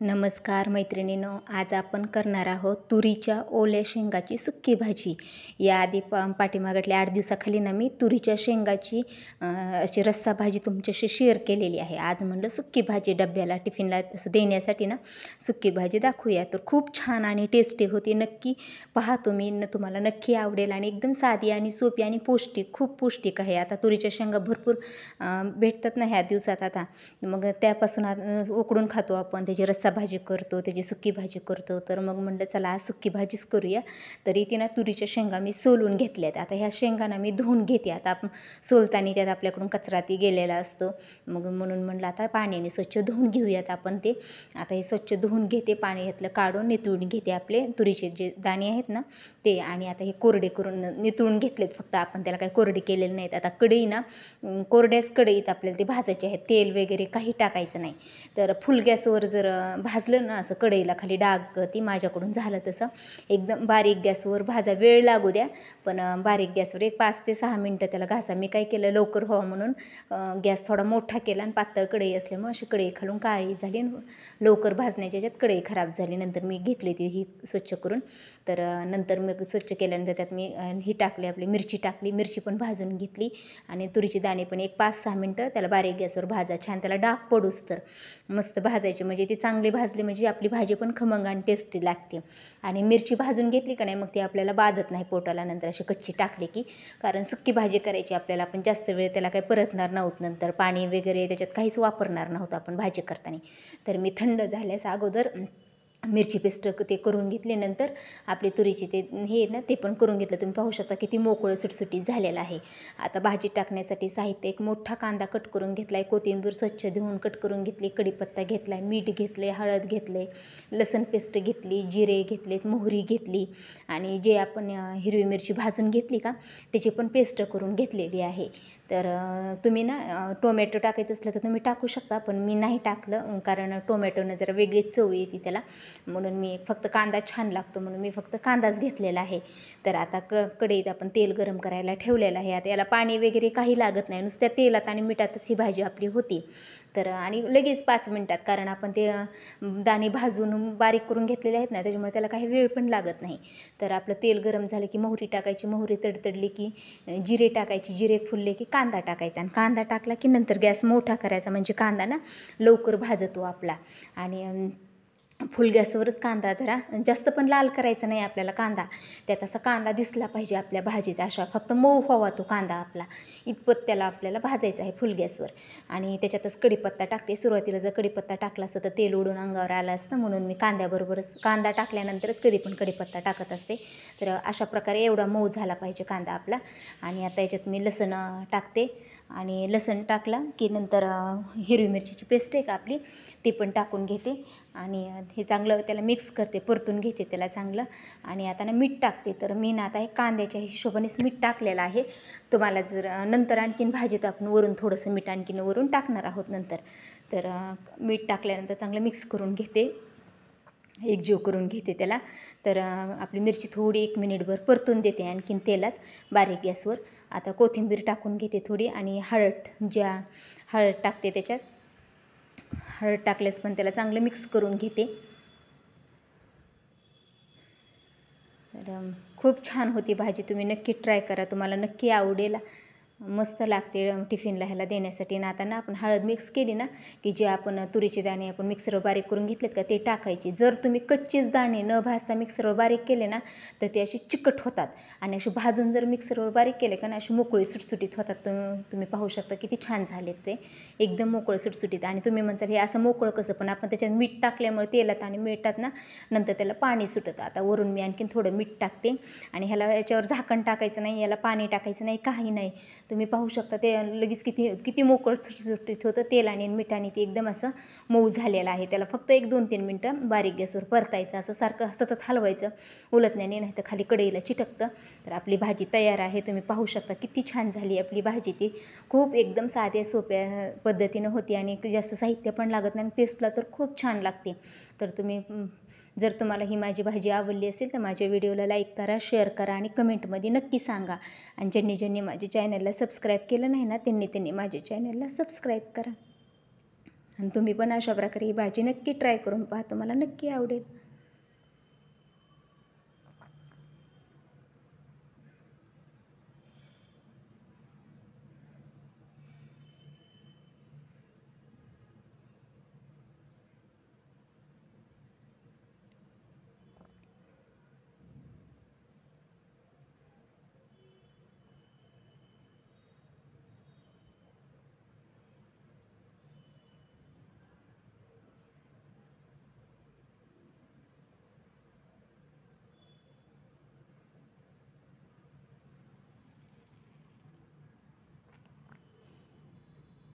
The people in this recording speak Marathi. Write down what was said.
नमस्कार मैत्रिणींनो, आज आपण करणार आहोत तुरीच्या ओल्या शेंगाची सुक्की भाजी. याआधी पाठीमागल्या 8 दिवसाखाली ना मी तुरीच्या शेंगाची अशी रस्सा भाजी तुमच्याशी शेअर केलेली आहे. आज म्हणलं सुक्की भाजी डब्याला टिफिनला असं देण्यासाठी ना सुक्की भाजी दाखवूया. तर खूप छान आणि टेस्टी होती. नक्की पहा तुम्ही, तुम्हाला नक्की आवडेल आणि एकदम साधी आणि सोपी आणि पौष्टिक, खूप पौष्टिक आहे. आता तुरीच्या शेंगा भरपूर भेटतात ना ह्या दिवसात. आता मग त्यापासून उकडून खातो आपण, त्याची रस्सा भाजी करतो, त्याची सुकी भाजी करतो. तर मग म्हणलं चला आज सुकी भाजीच करूया. तर इथे ना तुरीच्या शेंगा मी सोलून घेतल्यात. आता ह्या शेंगांना मी धुवून घेते. आता आपण सोलताना त्यात आपल्याकडून कचरा ती गेलेला असतो, मग म्हणून म्हणलं आता पाण्याने स्वच्छ धुवून घेऊयात आपण ते. आता हे स्वच्छ धुवून घेते, पाणी घातलं काढून नितळून घेते आपले तुरीचे जे दाणे आहेत ना ते. आणि आता हे कोरडे करून नितळून घेतलेत फक्त, आपण त्याला काही कोरडे केलेले नाहीत. आता कढई ना कोरड्याच कढईत आपल्याला ते भाजायचे आहेत, तेल वगैरे काही टाकायचं नाही. तर फुल गॅसवर जर भाजलं ना असं कढईला खाली डाग ती माझ्याकडून झालं तसं, एकदम बारीक गॅसवर भाजा, वेळ लागू द्या पण बारीक गॅसवर एक 5 ते 6 मिनटं त्याला घासा. मी काय केलं, लवकर व्हावं म्हणून गॅस थोडा मोठा केला आणि पातळ कढई असल्यामुळे अशी कढई खालून काळी झाली, लवकर भाजण्याच्या ह्याच्यात कढई खराब झाली. नंतर मी घेतली ती ही स्वच्छ करून. तर नंतर मग स्वच्छ केल्यानंतर त्यात मी ही टाकली, आपली मिरची टाकली, मिरची पण भाजून घेतली आणि तुरीची दाणे पण एक 5-6 मिनटं त्याला बारीक गॅसवर भाजा, छान त्याला डाग पडूस तर मस्त भाजायचे. म्हणजे ती चांगली भाजली म्हणजे आपली भाजी पण खमंग आणि टेस्टी लागते. आणि मिरची भाजून घेतली का नाही मग ती आपल्याला बाधत नाही पोटाला नंतर अशी कच्ची टाकली की, कारण सुक्की भाजी करायची आपल्याला, आपण जास्त वेळ त्याला काही परतणार नव्हतं, नंतर पाणी वगैरे त्याच्यात काहीच वापरणार नव्हतं आपण भाजी करताना. तर मी थंड झाल्यास अगोदर मिरची पेस्ट ते करून घेतली. नंतर आपली तुरीची ते हे ना ते पण करून घेतलं. तुम्ही पाहू शकता किती मोकळं सुटसुटीत झालेलं आहे. आता भाजी टाकण्यासाठी साहित्य: एक मोठा कांदा कट करून घेतला आहे, कोथिंबीर स्वच्छ धुवून कट करून घेतली, कढीपत्ता घेतला आहे, मीठ घेतले, हळद घेतले, लसूण पेस्ट घेतली, जिरे घेतलेत, मोहरी घेतली आणि जे आपण हिरवी मिरची भाजून घेतली का त्याची पण पेस्ट करून घेतलेली आहे. तर तुम्ही ना टोमॅटो टाकायचं असलं तर तुम्ही टाकू शकता, पण मी नाही टाकलं कारण टोमॅटोनं जरा वेगळीच चव येते त्याला, म्हणून मी फक्त कांदा छान लागतो म्हणून मी फक्त कांदाच घेतलेला आहे. तर आता कढईत आपण तेल गरम करायला ठेवलेलं आहे. आता याला पाणी वगैरे काही लागत नाही, नुसत्या तेलात आणि मिठातच ही भाजी आपली होती. तर आणि लगेच 5 मिनटात, कारण आपण ते दाणे भाजून बारीक करून घेतलेले आहेत ना, त्याच्यामुळे त्याला काही वेळ पण लागत नाही. तर आपलं तेल गरम झालं की मोहरी टाकायची, मोहरी तडतडली की जिरे टाकायची, जिरे फुलले की कांदा टाकायचा आणि कांदा टाकला की नंतर गॅस मोठा करायचा, म्हणजे कांदा ना लवकर भाजतो आपला. आणि फुल गॅसवरच कांदा, जरा जास्त पण लाल करायचा नाही आपल्याला कांदा, त्यात असा कांदा दिसला पाहिजे आपल्या भाजीत, अशा फक्त मऊ व्हावा तो कांदा आपला, इतपत त्याला आपल्याला भाजायचं आहे फुल गॅसवर. आणि त्याच्यातच कढीपत्ता टाकते. सुरुवातीला जर कढीपत्ता टाकला असतं तर तेल उडून अंगावर आलं असतं, म्हणून मी कांद्याबरोबरच कांदा टाकल्यानंतरच कधी पण कढीपत्ता टाकत असते. तर अशा प्रकारे एवढा मऊ झाला पाहिजे कांदा आपला. आणि आता याच्यात मी लसूण टाकते आणि लसूण टाकला की नंतर हिरवी मिरचीची पेस्ट आहे का आपली ती पण टाकून घेते आणि हे चांगलं त्याला मिक्स करते, परतून घेते त्याला चांगलं. आणि आता ना मीठ टाकते. तर मी ना आता हे कांद्याच्या हिशोबानेच मीठ टाकलेलं आहे. तुम्हाला जर नंतर आणखीन भाजीत आपण वरून थोडंसं मीठ आणखीन वरून टाकणार आहोत नंतर. तर मीठ टाकल्यानंतर चांगलं मिक्स करून घेते, एकजीव करून घेते त्याला. तर आपली मिरची थोडी 1 मिनिटभर परतून देते आणखीन तेलात बारीक गॅसवर. आता कोथिंबीर टाकून घेते थोडी आणि हळद टाकते त्याच्यात. हळद टाकल्यास पण त्याला चांगलं मिक्स करून घेते. तर खूप छान होती भाजी, तुम्ही नक्की ट्राय करा, तुम्हाला नक्की आवडेल, मस्त लागते टिफिनला ह्याला देण्यासाठी. ना आता ना आपण हळद मिक्स केली ना की जे आपण तुरीचे दाणे आपण मिक्सरवर बारीक करून घेतलेत का ते टाकायचे. जर तुम्ही कच्चेच दाणे न भाजता मिक्सरवर बारीक केले ना तर ते असे चिकट होतात, आणि असे भाजून जर मिक्सरवर बारीक केले का ना असे मोकळे सुटसुटीत होतात. तुम्ही पाहू शकता किती छान झालेत ते, एकदम मोकळं सुटसुटीत. आणि तुम्ही म्हणसाल हे असं मोकळं कसं, पण आपण त्याच्यात मीठ टाकल्यामुळे तेलात आणि मिठात ना नंतर त्याला पाणी सुटतं. आता वरून मी आणखीन थोडं मीठ टाकते आणि याच्यावर झाकण टाकायचं नाही, याला पाणी टाकायचं नाही, काही नाही. तुम्ही पाहू शकता ते लगेच किती किती मोकळं सुटसुटीत होतं तेल आणि मिठाने, ते एकदम असं मऊ झालेलं आहे. त्याला फक्त 1-2-3 मिनटं बारीक गॅसवर परतायचं, असं सारखं सतत हलवायचं उलटण्याने, नाही तर खाली कढईला चिटकतं. तर आपली भाजी तयार आहे. तुम्ही पाहू शकता किती छान झाली आपली भाजी. ती खूप एकदम साध्या सोप्या पद्धतीनं होती आणि जास्त साहित्य पण लागत नाही, टेस्टला तर खूप छान लागते. तर तुम्ही जर तुम्हाला ही माझी भाजी आवडली असेल तर माझ्या व्हिडिओला लाईक करा, शेअर करा आणि कमेंटमध्ये नक्की सांगा. आणि ज्यांनी माझ्या चॅनलला सबस्क्राईब केलं नाही ना त्यांनी माझ्या चॅनलला सबस्क्राईब करा. आणि तुम्ही पण अशा प्रकारे ही भाजी नक्की ट्राय करून पहा, तुम्हाला नक्की आवडेल.